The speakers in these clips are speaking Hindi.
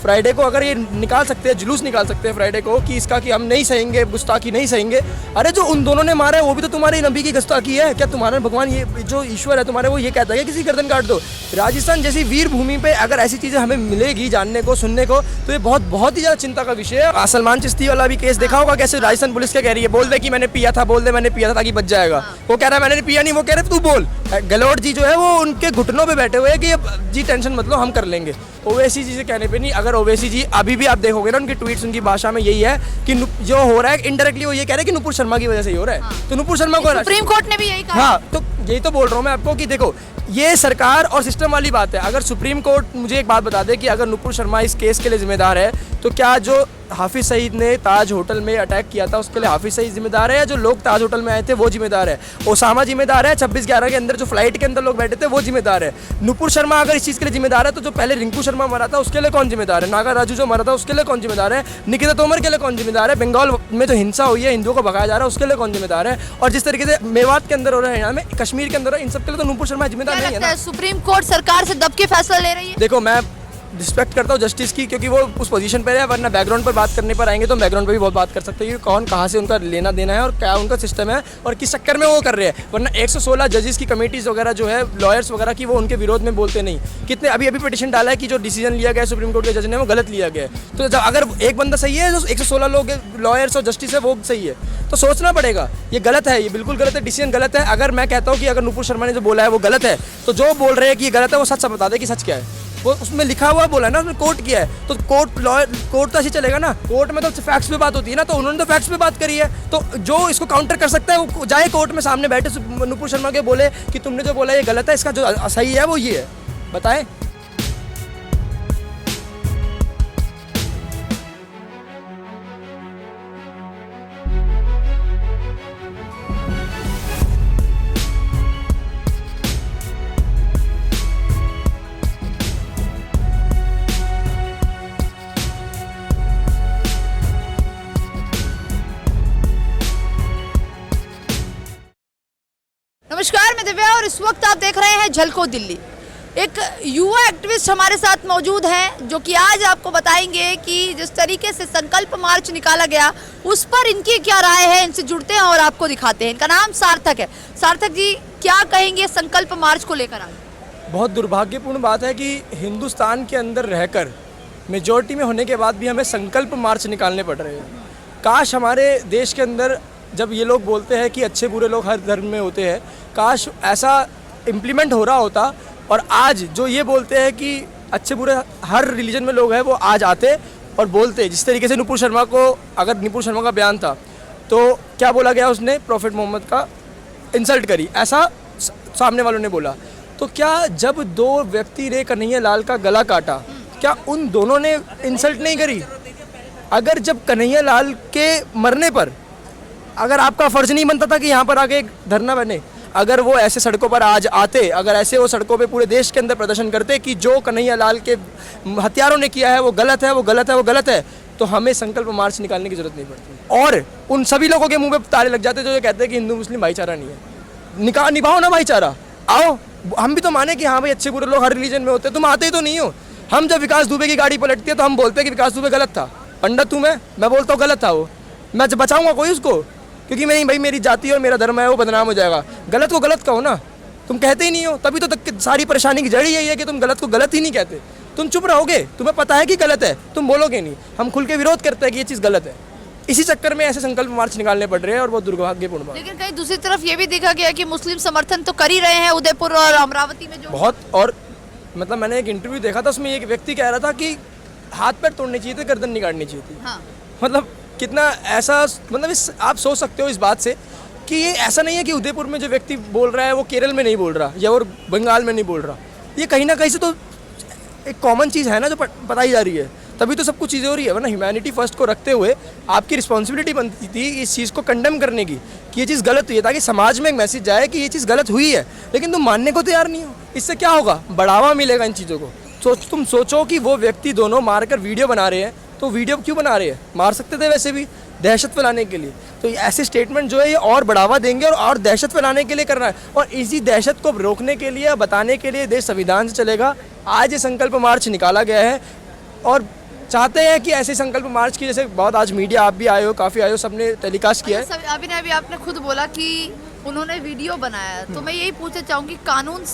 फ्राइडे को अगर ये निकाल सकते हैं, जुलूस निकाल सकते हैं फ्राइडे को कि इसका कि हम नहीं सहेंगे, गुस्ताखी नहीं सहेंगे। अरे जो उन दोनों ने मारा है वो भी तो तुम्हारे नबी की गुस्ताखी है। क्या तुम्हारा भगवान, ये जो ईश्वर है तुम्हारे, वो ये कहता है कि किसी गर्दन काट दो? राजस्थान जैसी वीर भूमि पे अगर ऐसी चीज़ें हमें मिलेगी जानने को, सुनने को, तो ये बहुत ही ज़्यादा चिंता का विषय है। सलमान चिश्ती वाला भी केस देखा होगा कैसे राजस्थान पुलिस क्या कह रही है, बोल दे कि मैंने पिया था, बोल दे मैंने पिया था ताकि बच जाएगा। वो कह रहा है मैंने पिया नहीं, वो कह रहे तू बोल। गहलोत जी जो है वो उनके घुटनों पे बैठे हुए हैं कि जी टेंशन मत लो, हम कर लेंगे। ओवैसी जी से कहने पे नहीं, अगर ओवैसी जी अभी भी आप देखोगे ना उनके ट्वीट्स, उनकी भाषा में यही है कि जो हो रहा है इनडायरेक्टली वो ये कह रहे हैं कि नुपुर शर्मा की वजह से ही हो रहा है। तो नुपुर शर्मा को सुप्रीम कोर्ट ने भी यही कहा। हाँ, तो यही तो बोल रहा हूँ मैं आपको कि देखो ये सरकार और सिस्टम वाली बात है। अगर सुप्रीम कोर्ट मुझे एक बात बता दे कि अगर नुपुर शर्मा इस केस के लिए जिम्मेदार है, तो क्या जो हाफिज सईद ने ताज होटल में अटैक किया था उसके लिए हाफिज सईद जिम्मेदार है, या जो लोग ताज होटल में आए थे वो जिम्मेदार है? ओसामा जिम्मेदार है, 26/11 के अंदर जो फ्लाइट के अंदर लोग बैठे थे वो जिम्मेदार है? नुपुर शर्मा अगर इस चीज़ के लिए जिम्मेदार है, तो जो पहले रिंकू शर्मा मरा था उसके लिए कौन जिम्मेदार है? नागा राजू जो मरा था उसके लिए कौन जिम्मेदार है? निकिता तोमर के लिए कौन जिम्मेदार है? बंगाल में जो हिंसा हुई है, हिंदुओं को भगाया जा रहा है, उसके लिए कौन जिम्मेदार है? और जिस तरीके से मेवात के अंदर हो रहा है, हरियाणा में, कश्मीर के अंदर हो रहा है, इन सब के लिए तो नुपुर शर्मा जिम्मेदार नहीं है ना। सुप्रीम कोर्ट सरकार से दब के फैसला ले रही है। देखो मैं रिस्पेक्ट करता हूँ जस्टिस की, क्योंकि वो उस पोजीशन पर है, वरना बैकग्राउंड पर बात करने पर आएंगे तो बैकग्राउंड पर भी बहुत बात कर सकते हैं कि कौन कहाँ से उनका लेना देना है और क्या उनका सिस्टम है और किस चक्कर में वो कर रहे हैं। वरना 116 जजेस की कमेटीज़ वगैरह जो है, लॉयर्स वगैरह की, वो उनके विरोध में बोलते नहीं। कितने अभी पिटिशन डाला है कि जो डिसीजन लिया गया सुप्रीम कोर्ट के जज ने वो गलत लिया गया है। तो जब अगर एक बंदा सही है, जो 116 लोग लॉयर्स और जस्टिस है वो सही है, तो सोचना पड़ेगा ये गलत है, ये बिल्कुल गलत है, डिसीजन गलत है। अगर मैं कहता हूँ कि अगर नुपुर शर्मा ने जो बोला है वो गलत है, तो जो बोल रहे हैं कि ये गलत है वो सच बता दे कि सच क्या है। वो उसमें लिखा हुआ बोला है ना, उसमें कोर्ट किया है, तो कोर्ट तो ऐसे चलेगा ना। कोर्ट में तो फैक्ट्स पे बात होती है ना, तो उन्होंने तो फैक्ट्स पे बात करी है। तो जो इसको काउंटर कर सकता है वो जाए कोर्ट में, सामने बैठे नुपुर शर्मा के, बोले कि तुमने जो बोला ये गलत है, इसका जो सही है वो ये है, बताएं। नमस्कार, मैं दिव्या और इस वक्त आप देख रहे हैं झलको दिल्ली। एक युवा एक्टिविस्ट हमारे साथ मौजूद हैं जो कि आज आपको बताएंगे कि जिस तरीके से संकल्प मार्च निकाला गया उस पर इनकी क्या राय है। इनसे जुड़ते हैं और आपको दिखाते हैं। इनका नाम सार्थक है। सार्थक जी, क्या कहेंगे संकल्प मार्च को लेकर आज? बहुत दुर्भाग्यपूर्ण बात है कि हिंदुस्तान के अंदर रहकर मेजॉरिटी में होने के बाद भी हमें संकल्प मार्च निकालने पड़ रहे हैं। काश हमारे देश के अंदर, जब ये लोग बोलते हैं कि अच्छे बुरे लोग हर धर्म में होते हैं, काश ऐसा इम्प्लीमेंट हो रहा होता और आज जो ये बोलते हैं कि अच्छे बुरे हर रिलीजन में लोग हैं, वो आज आते और बोलते। जिस तरीके से नुपुर शर्मा को, अगर नुपुर शर्मा का बयान था तो क्या बोला गया, उसने प्रॉफिट मोहम्मद का इंसल्ट करी, ऐसा सामने वालों ने बोला। तो क्या जब दो व्यक्ति ने कन्हैया लाल का गला काटा, क्या उन दोनों ने इंसल्ट नहीं करी? अगर जब कन्हैया लाल के मरने पर अगर आपका फ़र्ज़ नहीं बनता था कि यहाँ पर आके एक धरना बने, अगर वो ऐसे सड़कों पर आज आते, अगर ऐसे वो सड़कों पे पूरे देश के अंदर प्रदर्शन करते कि जो कन्हैया लाल के हत्यारों ने किया है वो गलत है, वो गलत है, वो गलत है, तो हमें संकल्प मार्च निकालने की ज़रूरत नहीं पड़ती। और उन सभी लोगों के मुंह पे ताले लग जाते जो ये कहते हैं कि हिंदू मुस्लिम भाईचारा नहीं है। निभाओ ना भाईचारा, आओ, हम भी तो माने कि हाँ भाई अच्छे बुरे लोग हर रिलीजन में होते हैं। तुम आते ही तो नहीं हो। हम जब विकास दुबे की गाड़ी पलटती है तो हम बोलते हैं कि विकास दुबे गलत था। पंडित तू, मैं बोलता हूँ गलत था वो, मैं बचाऊँगा कोई उसको, क्योंकि नहीं भाई मेरी जाति और मेरा धर्म है वो बदनाम हो जाएगा। गलत को गलत कहो ना, तुम कहते ही नहीं हो, तभी तो सारी परेशानी की जड़ यही है कि तुम गलत को गलत ही नहीं कहते। तुम चुप रहोगे, तुम्हें पता है कि गलत है, तुम बोलोगे नहीं। हम खुल के विरोध करते हैं कि ये चीज़ गलत है। इसी चक्कर में ऐसे संकल्प मार्च निकालने पड़ रहे हैं और बहुत दुर्भाग्यपूर्ण बात। लेकिन कहीं दूसरी तरफ ये भी देखा गया कि मुस्लिम समर्थन तो कर ही रहे हैं उदयपुर और अमरावती में जो बहुत। और मतलब मैंने एक इंटरव्यू देखा था, उसमें एक व्यक्ति कह रहा था कि हाथ पैर तोड़ने चाहिए थे, गर्दन नहीं काटनी चाहिए थी। हाँ। मतलब कितना ऐसा, मतलब आप सोच सकते हो इस बात से कि ये ऐसा नहीं है कि उदयपुर में जो व्यक्ति बोल रहा है वो केरल में नहीं बोल रहा या और बंगाल में नहीं बोल रहा। ये कहीं ना कहीं से तो एक कॉमन चीज़ है ना जो बताई जा रही है, तभी तो सब कुछ चीज़ें हो रही है। वरना ह्यूमैनिटी फर्स्ट को रखते हुए आपकी रिस्पॉन्सिबिलिटी बनती थी इस चीज़ को कंडेम करने की कि ये चीज़ गलत हुई है, ताकि समाज में एक मैसेज जाए कि ये चीज़ गलत हुई है। लेकिन तुम मानने को तैयार नहीं हो। इससे क्या होगा? बढ़ावा मिलेगा इन चीज़ों को। तुम सोचो कि वो व्यक्ति दोनों मारकर वीडियो बना रहे हैं, तो वीडियो क्यों बना रहे हैं? मार सकते थे वैसे भी, दहशत फैलाने के लिए। तो ऐसे स्टेटमेंट जो है ये और बढ़ावा देंगे और दहशत फैलाने के लिए करना है। और इसी दहशत को रोकने के लिए, बताने के लिए देश संविधान से चलेगा। आज ये संकल्प मार्च निकाला गया है और चाहते हैं कि ऐसे संकल्प मार्च की, जैसे बहुत आज मीडिया आप भी आए हो, काफ़ी आए हो, सबने टेलीकास्ट किया है। अभी आपने खुद बोला कि उन्होंने वीडियो बनाया, तो मैं यही पूछना चाहूँगी, कानून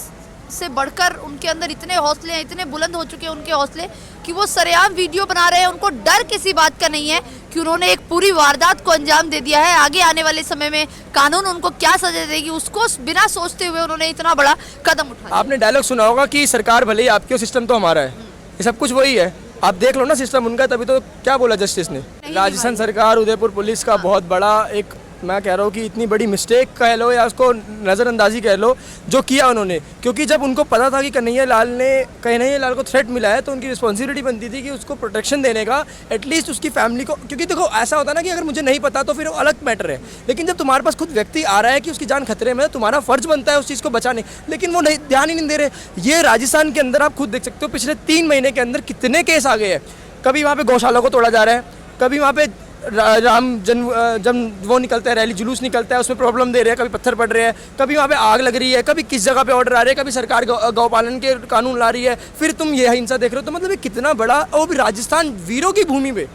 से बढ़कर उनके अंदर इतने हौसले हैं, इतने बुलंद हो चुके हैं उनके हौसले कि वो सरेआम वीडियो बना रहे हैं। उनको डर किसी बात का नहीं है कि उन्होंने एक पूरी वारदात को अंजाम दे दिया है। आगे आने वाले समय में कानून उनको क्या सजा देगी, उसको बिना सोचते हुए उन्होंने इतना बड़ा कदम उठाया। आपने डायलॉग सुना होगा कि सरकार भले ही आपकी हो, सिस्टम तो हमारा है। ये सब कुछ वही है, आप देख लो ना सिस्टम उनका, तभी तो क्या बोला जस्टिस ने। राजस्थान सरकार, उदयपुर पुलिस का बहुत बड़ा एक, मैं कह रहा हूँ कि इतनी बड़ी मिस्टेक कह लो या उसको नज़रअंदाजी कह लो जो किया उन्होंने, क्योंकि जब उनको पता था कि कन्हैया लाल को थ्रेट मिला है तो उनकी रिस्पॉन्सिबिलिटी बनती थी कि उसको प्रोटेक्शन देने का, एटलीस्ट उसकी फैमिली को। क्योंकि देखो ऐसा होता है ना कि अगर मुझे नहीं पता तो फिर वो अलग मैटर है, लेकिन जब तुम्हारे पास खुद व्यक्ति आ रहा है कि उसकी जान खतरे में है, तुम्हारा फर्ज बनता है उस चीज़ को बचाने, लेकिन वो नहीं, ध्यान ही नहीं दे रहे। ये राजस्थान के अंदर आप खुद देख सकते हो, पिछले 3 महीने के अंदर कितने केस आ गए हैं। कभी वहाँ पे गौशाला को तोड़ा जा रहा है, कभी वहाँ पे राम जन्म वो निकलता है, रैली जुलूस निकलता है, उसमें प्रॉब्लम दे रहे हैं, कभी पत्थर पड़ रहे हैं, कभी वहाँ पे आग लग रही है, कभी किस जगह पे ऑर्डर आ रहे हैं, कभी सरकार गौपालन के कानून ला रही है, फिर तुम ये हिंसा देख रहे हो। तो मतलब ये कितना बड़ा, और भी राजस्थान वीरों की भूमि पे,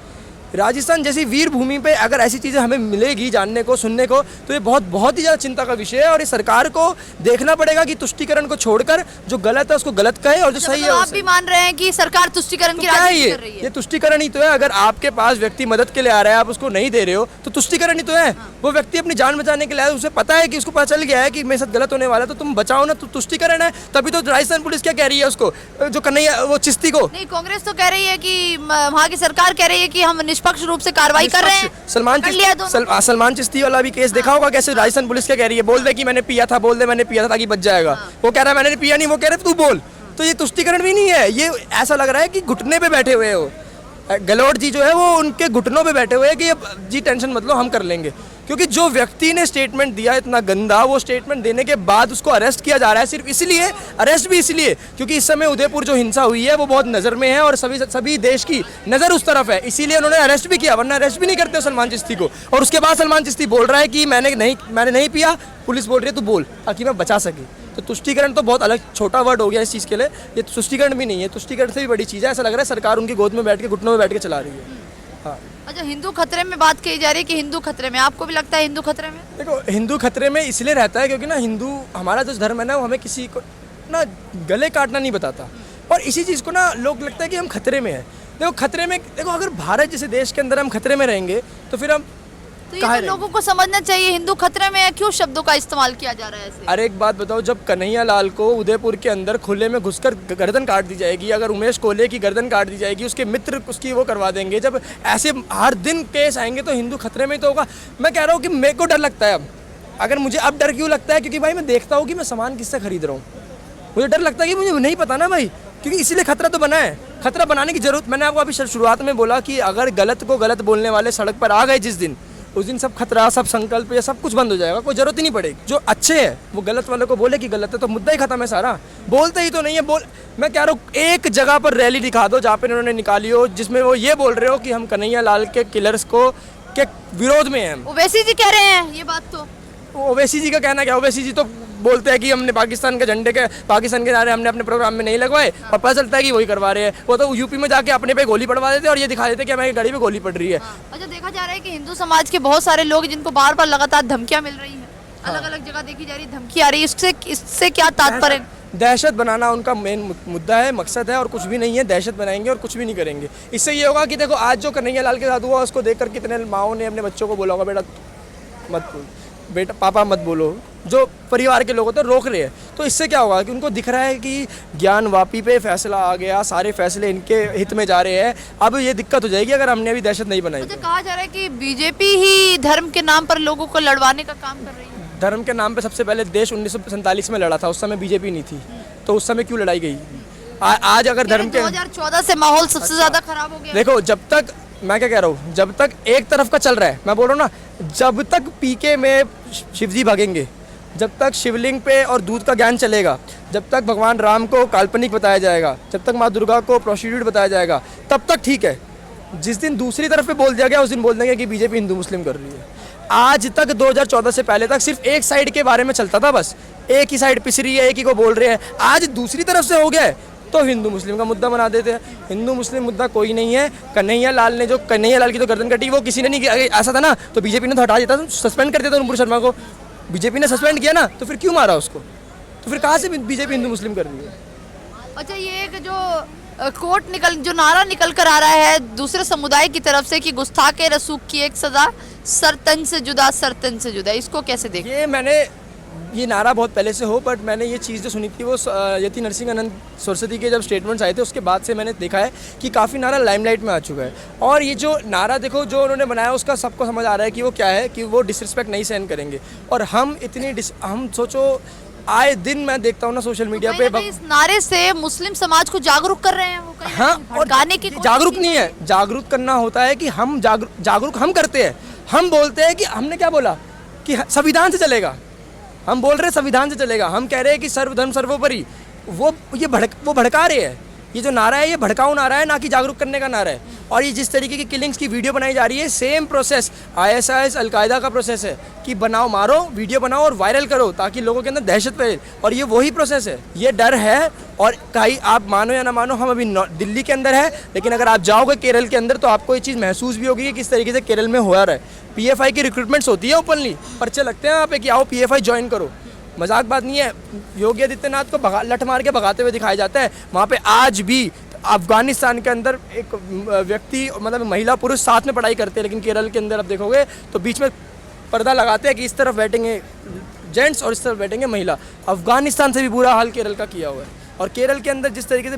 राजस्थान जैसी वीर भूमि पे अगर ऐसी चीज़ें हमें मिलेगी जानने को, सुनने को, तो ये बहुत ही ज़्यादा चिंता का विषय है। और ये सरकार को देखना पड़ेगा कि तुष्टीकरण को छोड़कर जो गलत है उसको गलत कहे और जो सही है आप भी मान रहे हैं कि सरकार तुष्टीकरण की राजनीति कर रही है। ये तुष्टीकरण ही तो है। अगर आपके पास व्यक्ति मदद के लिए आ रहा है, आप उसको नहीं दे रहे हो, तो तुष्टीकरण ही तो है। वो व्यक्ति अपनी जान बचाने के लिए आया, उसे पता है कि उसको पता चल गया है कि मेरे साथ गलत होने वाला है, तो तुम बचाओ ना, तो तुष्टीकरण है। तभी तो राजस्थान पुलिस क्या कह रही है उसको, जो कन्हैया वो चिश्ती को, नहीं, कांग्रेस तो कह रही है कि वहाँ की सरकार कह रही है कि हम निष्पक्ष रूप से कार्रवाई कर रहे हैं। सलमान चिश्ती वाला भी केस देखा होगा कैसे राजस्थान पुलिस क्या कह रही है, बोल दे कि मैंने पिया था, बोल दे मैंने पिया था ताकि बच जाएगा। वो कह रहा है मैंने पिया नहीं, वो कह रहे तू बोल। तो ये तुष्टीकरण भी नहीं है, ये ऐसा लग रहा है कि घुटने पे बैठे हुए हो। गहलोत जी जो है वो उनके घुटनों पे बैठे हुए हैं कि जी टेंशन मत लो, हम कर लेंगे। क्योंकि जो व्यक्ति ने स्टेटमेंट दिया इतना गंदा, वो स्टेटमेंट देने के बाद उसको अरेस्ट किया जा रहा है, सिर्फ इसलिए, अरेस्ट भी इसलिए क्योंकि इस समय उदयपुर जो हिंसा हुई है वो बहुत नज़र में है और सभी देश की नज़र उस तरफ है, इसीलिए उन्होंने अरेस्ट भी किया, वरना अरेस्ट भी नहीं करते सलमान चिश्ती को। और उसके बाद सलमान चिश्ती बोल रहा है कि मैंने नहीं पिया, पुलिस बोल रही है तू बोल ताकि मैं बचा सके। तो तुष्टीकरण तो बहुत अलग छोटा वर्ड हो गया इस चीज़ के लिए, ये तुष्टीकरण भी नहीं है, तुष्टीकरण से भी बड़ी चीज़ है। ऐसा लग रहा है सरकार उनकी गोद में बैठ के, घुटनों में बैठ के चला रही है। हाँ। अच्छा, हिंदू खतरे में बात कही जा रही है कि हिंदू खतरे में, आपको भी लगता है हिंदू खतरे में? देखो, हिंदू खतरे में इसलिए रहता है क्योंकि ना हिंदू, हमारा जो धर्म है ना, वो हमें किसी को ना गले काटना नहीं बताता, और इसी चीज़ को ना लोग लगता है कि हम खतरे में हैं। देखो खतरे में, देखो अगर भारत जैसे देश के अंदर हम खतरे में रहेंगे तो फिर हम तो ये तो लोगों को समझना चाहिए, हिंदू खतरे में है, क्यों शब्दों का इस्तेमाल किया जा रहा है ऐसे? अरे एक बात बताओ, जब कन्हैया लाल को उदयपुर के अंदर खुले में घुसकर गर्दन काट दी जाएगी, अगर उमेश कोले की गर्दन काट दी जाएगी, उसके मित्र उसकी वो करवा देंगे, जब ऐसे हर दिन केस आएंगे तो हिंदू खतरे में तो होगा। मैं कह रहा हूँ कि मेरे को डर लगता है अब। अगर मुझे अब डर क्यों लगता है, क्योंकि भाई मैं देखता हूँ कि मैं सामान किससे खरीद रहा हूँ, मुझे डर लगता है कि मुझे नहीं पता ना भाई, क्योंकि इसीलिए खतरा तो बना है। खतरा बनाने की जरूरत, मैंने आपको अभी शुरुआत में बोला कि अगर गलत को गलत बोलने वाले सड़क पर आ गए जिस दिन, उस दिन सब खतरा, सब संकल्प, ये सब कुछ बंद हो जाएगा, कोई जरूरत ही नहीं पड़ेगी। जो अच्छे हैं वो गलत वाले को बोले कि गलत है, तो मुद्दा ही खत्म है सारा। बोलते ही तो नहीं है। मैं कह रहा हूँ एक जगह पर रैली दिखा दो जहाँ पे उन्होंने निकाली हो जिसमें वो ये बोल रहे हो कि हम कन्हैया लाल के किलर्स को के विरोध में हैं। ओवैसी जी कह रहे हैं ये बात, तो ओवैसी जी का कहना क्या, ओवैसी जी तो बोलते हैं कि हमने पाकिस्तान के झंडे के, पाकिस्तान के नारे हमने अपने प्रोग्राम में नहीं लगवाए, और पता चलता है कि वही करवा रहे हैं। वो तो यूपी में जाके अपने पे गोली पड़वा देते और ये दिखा देते कि हमारी गाड़ी पे गोली पड़ रही है। अच्छा, देखा जा रहा है कि हिंदू समाज के बहुत सारे लोग जिनको बार बार लगातार धमकियां मिल रही हैं, अलग अलग जगह देखी जा रही धमकी आ रही है, इससे क्या तात्पर्य? दहशत बनाना उनका मेन मुद्दा है, मकसद है, और कुछ भी नहीं है। दहशत बनाएंगे और कुछ भी नहीं करेंगे। इससे ये होगा कि देखो आज जो कन्हैया लाल के साथ हुआ, उसको देखकर कितने माओ ने अपने बच्चों को बोला होगा बेटा मत बोल, बेटा पापा मत बोलो, जो परिवार के लोग होते हैं रोक रहे हैं। तो इससे क्या होगा कि उनको दिख रहा है कि ज्ञान वापी पे फैसला आ गया, सारे फैसले इनके हित में जा रहे हैं। अब ये दिक्कत हो जाएगी अगर हमने अभी दहशत नहीं बनाई। तो कहा जा रहा है कि बीजेपी ही धर्म के नाम पर लोगों को लड़वाने का काम कर रही है। धर्म के नाम पे सबसे पहले देश 1947 में लड़ा था, उस समय बीजेपी नहीं थी, तो उस समय क्यों लड़ाई गई? आज अगर धर्म के 2014 से माहौल सबसे ज्यादा खराब हो गया। देखो, जब तक, मैं क्या कह रहा हूँ, जब तक एक तरफ का चल रहा है, मैं बोल रहा हूँ ना, जब तक पीके में शिवजी भागेंगे, जब तक शिवलिंग पे और दूध का ज्ञान चलेगा, जब तक भगवान राम को काल्पनिक बताया जाएगा, जब तक माँ दुर्गा को प्रोस्टिट्यूट बताया जाएगा, तब तक ठीक है। जिस दिन दूसरी तरफ पे बोल दिया गया, उस दिन बोल देंगे कि बीजेपी हिंदू मुस्लिम कर रही है। आज तक 2014 से पहले तक सिर्फ एक साइड के बारे में चलता था, बस एक ही साइड पिस रही है, एक ही को बोल रहे हैं। आज दूसरी तरफ से हो गया है, तो हिंदू मुस्लिम का मुद्दा बना देते हैं। हिंदू मुस्लिम मुद्दा कोई नहीं है। कन्हैया लाल ने जो कन्हैया लाल की तो गर्दन कटी वो किसी ने नहीं किया। अगर ऐसा था ना तो बीजेपी ने तो हटा देता, सस्पेंड कर देता नुपुर शर्मा को। बीजेपी ने सस्पेंड किया ना, तो फिर क्यों मारा उसको? तो फिर कहाँ से बीजेपी हिंदू मुस्लिम कर रही है? अच्छा, ये एक जो जो नारा निकल कर आ रहा है दूसरे समुदाय की तरफ से कि गुस्ताखे रसूख की एक सजा, सरतन से जुदा, सरतन से जुदा, इसको कैसे देखें? ये नारा बहुत पहले से हो, बट मैंने ये चीज़ जो सुनी थी वो यति नरसिंहानंद सरस्वती के जब स्टेटमेंट्स आए थे उसके बाद से मैंने देखा है कि काफ़ी नारा लाइमलाइट में आ चुका है। और ये जो नारा देखो जो उन्होंने बनाया उसका सबको समझ आ रहा है कि वो क्या है, कि वो डिसरिस्पेक्ट नहीं सहन करेंगे। और हम सोचो आए दिन मैं देखता हूँ ना सोशल मीडिया पे इस नारे से मुस्लिम समाज को जागरूक कर रहे हैं वो कहीं हाँ, और भड़काने की जागरूक नहीं है। जागरूक करना होता है कि हम जागरूक हम करते हैं। हम बोलते हैं कि हमने क्या बोला कि संविधान से चलेगा। हम बोल रहे हैं संविधान से चलेगा। हम कह रहे हैं कि सर्वधर्म सर्वोपरि। वो भड़का रहे हैं। ये जो नारा है ये भड़काऊ नारा है, ना कि जागरूक करने का नारा है। और ये जिस तरीके की किलिंग्स की वीडियो बनाई जा रही है, सेम प्रोसेस ISIS अलकायदा का प्रोसेस है कि बनाओ, मारो, वीडियो बनाओ और वायरल करो ताकि लोगों के अंदर दहशत फैले। और ये वही प्रोसेस है। ये डर है। और कहीं आप मानो या ना मानो, हम अभी दिल्ली के अंदर है, लेकिन अगर आप जाओगे केरल के अंदर तो आपको ये चीज़ महसूस भी होगी कि किस तरीके से केरल में हो रहा है। PFI की रिक्रूटमेंट्स होती है ओपनली, पर्चे लगते हैं वहाँ पे कि आओ PFI ज्वाइन करो। मजाक बात नहीं है। योगी आदित्यनाथ को लठ मार के भगाते हुए दिखाया जाता है। वहाँ पे आज भी अफगानिस्तान के अंदर एक व्यक्ति, मतलब महिला पुरुष साथ में पढ़ाई करते हैं, लेकिन केरल के अंदर आप देखोगे तो बीच में पर्दा लगाते हैं कि इस तरफ बैठेंगे जेंट्स और इस तरफ बैठेंगे महिला। अफगानिस्तान से भी बुरा हाल केरल का किया हुआ है। और केरल के अंदर जिस तरीके से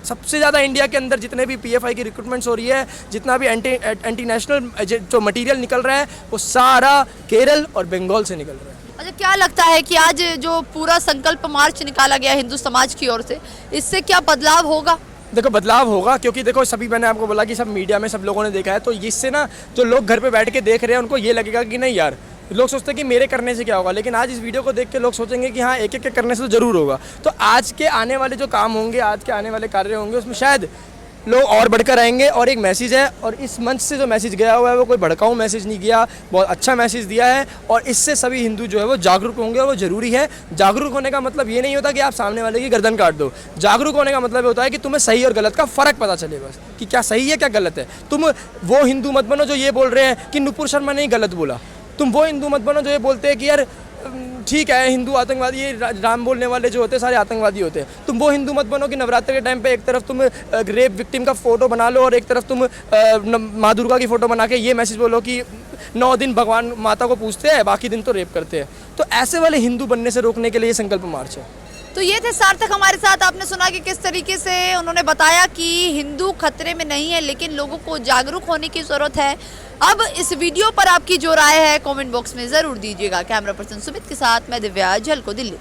सबसे ज़्यादा इंडिया के अंदर जितने भी PFI की रिक्रूटमेंट्स हो रही है, जितना भी एंटी नेशनल जो मटीरियल निकल रहा है, वो सारा केरल और बंगाल से निकल रहा है। अच्छा, क्या लगता है कि आज जो पूरा संकल्प मार्च निकाला गया हिंदू समाज की ओर से, इससे क्या बदलाव होगा? देखो बदलाव होगा, क्योंकि देखो सभी, मैंने आपको बोला कि सब मीडिया में सब लोगों ने देखा है, तो इससे ना जो लोग घर पे बैठ के देख रहे हैं उनको ये लगेगा कि नहीं यार, लोग सोचते हैं कि मेरे करने से क्या होगा, लेकिन आज इस वीडियो को देख के लोग सोचेंगे कि हाँ एक एक करने से तो ज़रूर होगा। तो आज के आने वाले जो काम होंगे, आज के आने वाले कार्य होंगे, उसमें शायद लोग और बढ़कर आएंगे। और एक मैसेज है, और इस मंच से जो मैसेज गया हुआ है वो कोई भड़काऊ मैसेज नहीं गया, बहुत अच्छा मैसेज दिया है। और इससे सभी हिंदू जो है वो जागरूक होंगे, और वो ज़रूरी है। जागरूक होने का मतलब ये नहीं होता कि आप सामने वाले की गर्दन काट दो। जागरूक होने का मतलब होता है कि तुम्हें सही और गलत का फ़र्क पता चले, बस कि क्या सही है क्या गलत है। तुम वो हिंदू मत बनो जो ये बोल रहे हैं कि नुपुर शर्मा ने गलत बोला। तुम वो हिंदू मत बनो जो ये बोलते हैं कि यार ठीक है हिंदू आतंकवादी, ये राम बोलने वाले जो होते हैं सारे आतंकवादी होते हैं। तुम वो हिंदू मत बनो कि नवरात्र के टाइम पे एक तरफ तुम रेप विक्टिम का फ़ोटो बना लो और एक तरफ तुम माँ दुर्गा की फ़ोटो बना के ये मैसेज बोलो कि 9 दिन भगवान माता को पूजते हैं, बाकी दिन तो रेप करते हैं। तो ऐसे वाले हिंदू बनने से रोकने के लिए ये संकल्प मार्च है। तो ये थे सार्थक हमारे साथ। आपने सुना कि किस तरीके से उन्होंने बताया कि हिंदू खतरे में नहीं है, लेकिन लोगों को जागरूक होने की ज़रूरत है। अब इस वीडियो पर आपकी जो राय है कमेंट बॉक्स में ज़रूर दीजिएगा। कैमरा पर्सन सुमित के साथ मैं दिव्या, झलको दिल्ली।